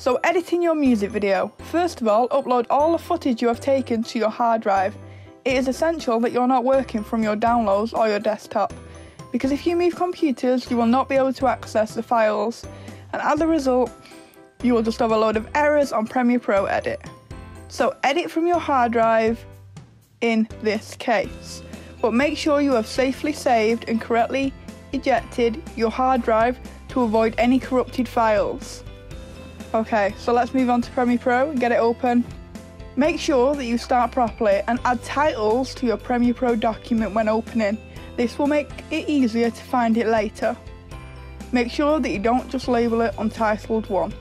So editing your music video. First of all, upload all the footage you have taken to your hard drive. It is essential that you're not working from your downloads or your desktop, because if you move computers, you will not be able to access the files, and as a result, you will just have a load of errors on Premiere Pro Edit. So edit from your hard drive in this case, but make sure you have safely saved and correctly ejected your hard drive to avoid any corrupted files. Okay, so let's move on to Premiere Pro and get it open. Make sure that you start properly and add titles to your Premiere Pro document when opening. This will make it easier to find it later. Make sure that you don't just label it Untitled 1.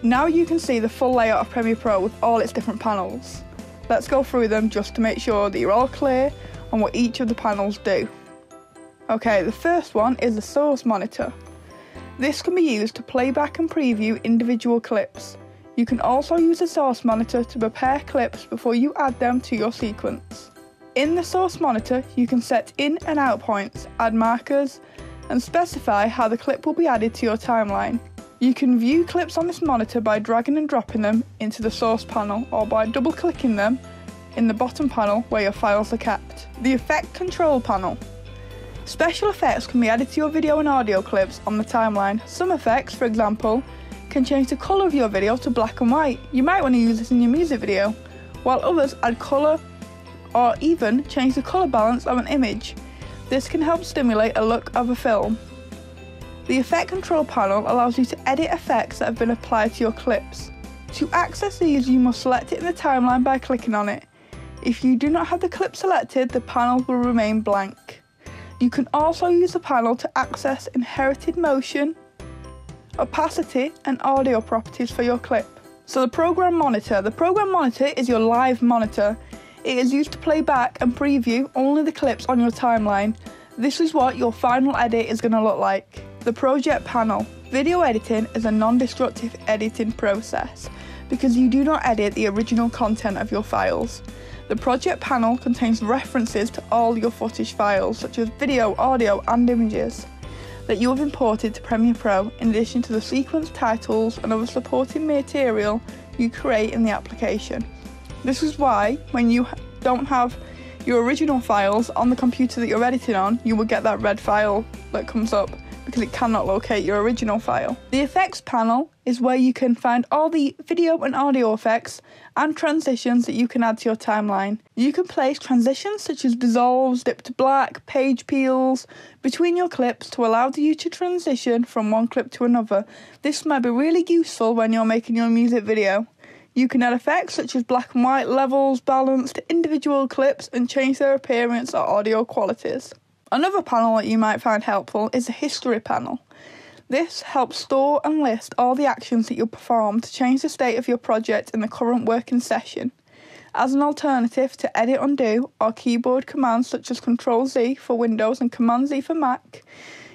Now you can see the full layout of Premiere Pro with all its different panels. Let's go through them just to make sure that you're all clear on what each of the panels do. Okay, the first one is the source monitor. This can be used to play back and preview individual clips. You can also use the source monitor to prepare clips before you add them to your sequence. In the source monitor, you can set in and out points, add markers, and specify how the clip will be added to your timeline. You can view clips on this monitor by dragging and dropping them into the source panel or by double clicking them in the bottom panel where your files are kept. The effect control panel. Special effects can be added to your video and audio clips on the timeline. Some effects, for example, can change the colour of your video to black and white. You might want to use this in your music video, while others add colour or even change the colour balance of an image. This can help stimulate a look of a film. The effect control panel allows you to edit effects that have been applied to your clips. To access these, you must select it in the timeline by clicking on it. If you do not have the clip selected, the panel will remain blank. You can also use the panel to access inherited motion, opacity and audio properties for your clip. So the program monitor. The program monitor is your live monitor. It is used to play back and preview only the clips on your timeline. This is what your final edit is going to look like. The project panel. Video editing is a non-destructive editing process because you do not edit the original content of your files. The project panel contains references to all your footage files, such as video, audio and images, that you have imported to Premiere Pro, in addition to the sequence titles and other supporting material you create in the application. This is why, when you don't have your original files on the computer that you're editing on, you will get that red file that comes up because it cannot locate your original file. The effects panel is where you can find all the video and audio effects and transitions that you can add to your timeline. You can place transitions such as dissolves, dip to black, page peels between your clips to allow you to transition from one clip to another. This might be really useful when you're making your music video. You can add effects such as black and white, levels, balance to individual clips and change their appearance or audio qualities. Another panel that you might find helpful is the history panel. This helps store and list all the actions that you perform to change the state of your project in the current working session. As an alternative to edit undo or keyboard commands such as Ctrl-Z for Windows and Command-Z for Mac,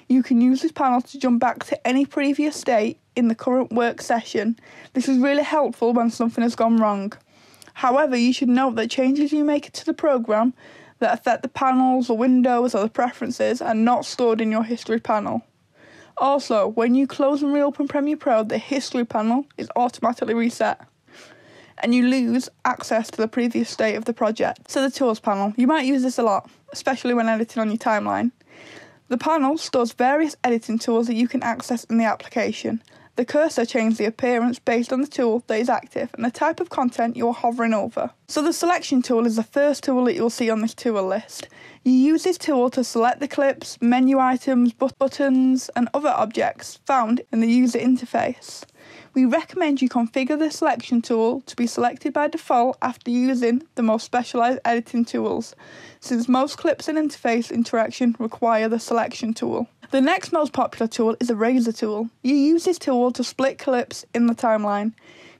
you can use this panel to jump back to any previous state in the current work session. This is really helpful when something has gone wrong. However, you should note that changes you make to the program that affect the panels, the windows or the preferences are not stored in your history panel. Also, when you close and reopen Premiere Pro, the history panel is automatically reset and you lose access to the previous state of the project. So the tools panel, you might use this a lot, especially when editing on your timeline. The panel stores various editing tools that you can access in the application. The cursor changes the appearance based on the tool that is active and the type of content you are hovering over. So the selection tool is the first tool that you'll see on this tool list. You use this tool to select the clips, menu items, buttons and other objects found in the user interface. We recommend you configure the selection tool to be selected by default after using the most specialised editing tools, since most clips and interface interaction require the selection tool. The next most popular tool is the razor tool. You use this tool to split clips in the timeline.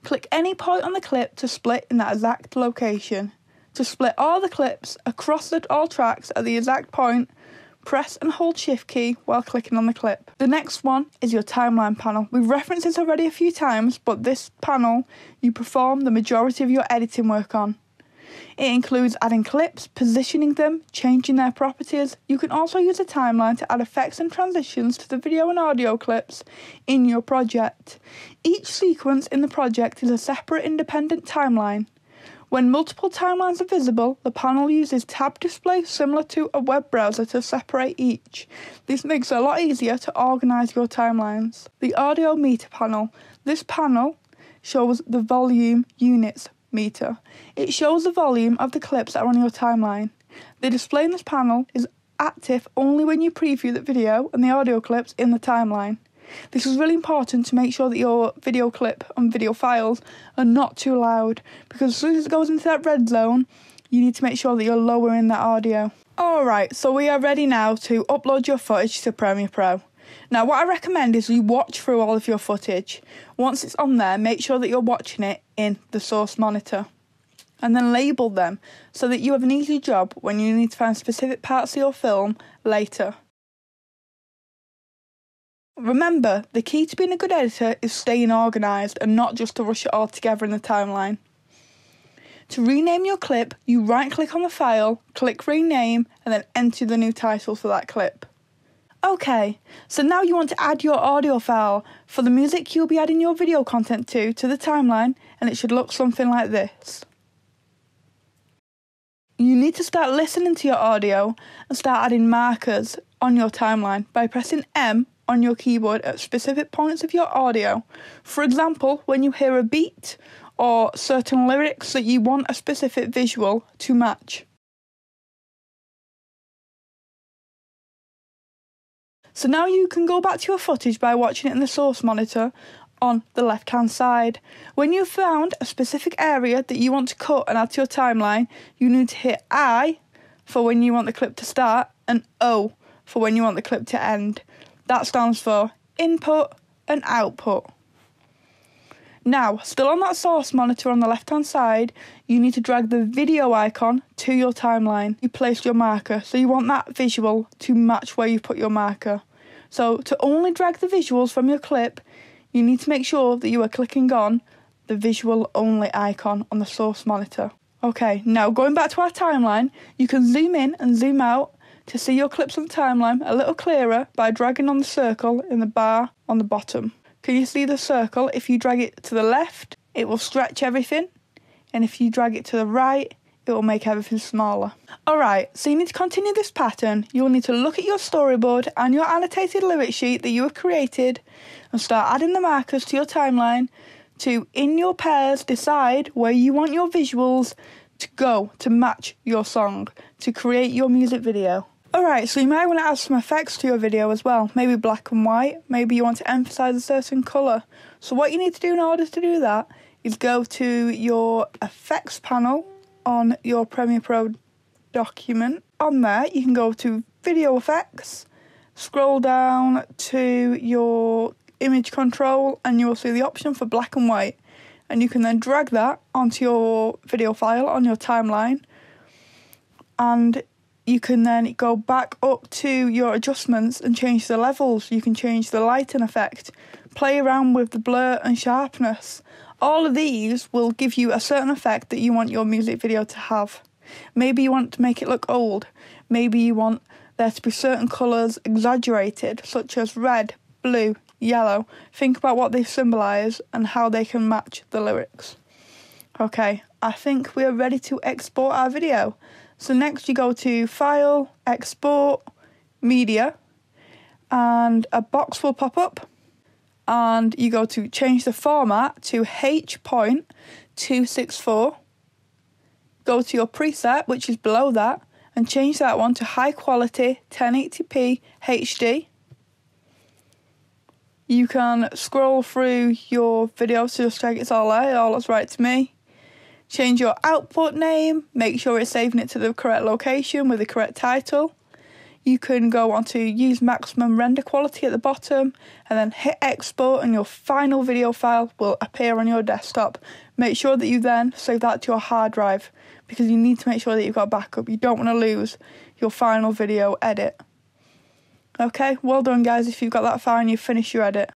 Click any point on the clip to split in that exact location. To split all the clips across all tracks at the exact point, press and hold Shift key while clicking on the clip. The next one is your timeline panel. We've referenced this already a few times, but this panel you perform the majority of your editing work on. It includes adding clips, positioning them, changing their properties. You can also use a timeline to add effects and transitions to the video and audio clips in your project. Each sequence in the project is a separate independent timeline. When multiple timelines are visible, the panel uses tab display similar to a web browser to separate each. This makes it a lot easier to organise your timelines. The audio meter panel. This panel shows the volume units meter. It shows the volume of the clips that are on your timeline. The display in this panel is active only when you preview the video and the audio clips in the timeline. This is really important to make sure that your video clip and video files are not too loud, because as soon as it goes into that red zone, you need to make sure that you're lowering that audio. Alright, so we are ready now to upload your footage to Premiere Pro. Now what I recommend is you watch through all of your footage. Once it's on there, make sure that you're watching it in the source monitor. And then label them so that you have an easy job when you need to find specific parts of your film later. Remember, the key to being a good editor is staying organised and not just to rush it all together in the timeline. To rename your clip, you right-click on the file, click Rename, and then enter the new title for that clip. Okay, so now you want to add your audio file for the music you'll be adding your video content to the timeline, and it should look something like this. You need to start listening to your audio and start adding markers on your timeline by pressing M on your keyboard at specific points of your audio. For example, when you hear a beat or certain lyrics that you want a specific visual to match. So now you can go back to your footage by watching it in the source monitor on the left hand side. When you've found a specific area that you want to cut and add to your timeline, you need to hit I for when you want the clip to start and O for when you want the clip to end. That stands for input and output. Now, still on that source monitor on the left hand side, you need to drag the video icon to your timeline. You placed your marker, so you want that visual to match where you put your marker. So to only drag the visuals from your clip, you need to make sure that you are clicking on the visual only icon on the source monitor. Okay, now going back to our timeline, you can zoom in and zoom out to see your clips on the timeline a little clearer by dragging on the circle in the bar on the bottom. Can you see the circle? If you drag it to the left, it will stretch everything, and if you drag it to the right, it will make everything smaller. Alright, so you need to continue this pattern. You'll need to look at your storyboard and your annotated lyric sheet that you have created and start adding the markers to your timeline to, in your pairs, decide where you want your visuals to go to match your song, to create your music video. Alright, so you might want to add some effects to your video as well, maybe black and white, maybe you want to emphasise a certain colour. So what you need to do in order to do that is go to your effects panel on your Premiere Pro document. On there you can go to video effects, scroll down to your image control and you will see the option for black and white, and you can then drag that onto your video file on your timeline, and you can then go back up to your adjustments and change the levels. You can change the lighting effect, play around with the blur and sharpness. All of these will give you a certain effect that you want your music video to have. Maybe you want to make it look old. Maybe you want there to be certain colours exaggerated, such as red, blue, yellow. Think about what they symbolise and how they can match the lyrics. Okay, I think we are ready to export our video. So next you go to File, Export, Media, and a box will pop up. And you go to change the format to H.264. Go to your preset, which is below that, and change that one to high quality 1080p HD. You can scroll through your video to just check it's all there, it all looks right to me. Change your output name, make sure it's saving it to the correct location with the correct title. You can go on to use maximum render quality at the bottom and then hit export and your final video file will appear on your desktop. Make sure that you then save that to your hard drive because you need to make sure that you've got a backup. You don't want to lose your final video edit. Okay, well done guys if you've got that far and you've finished your edit.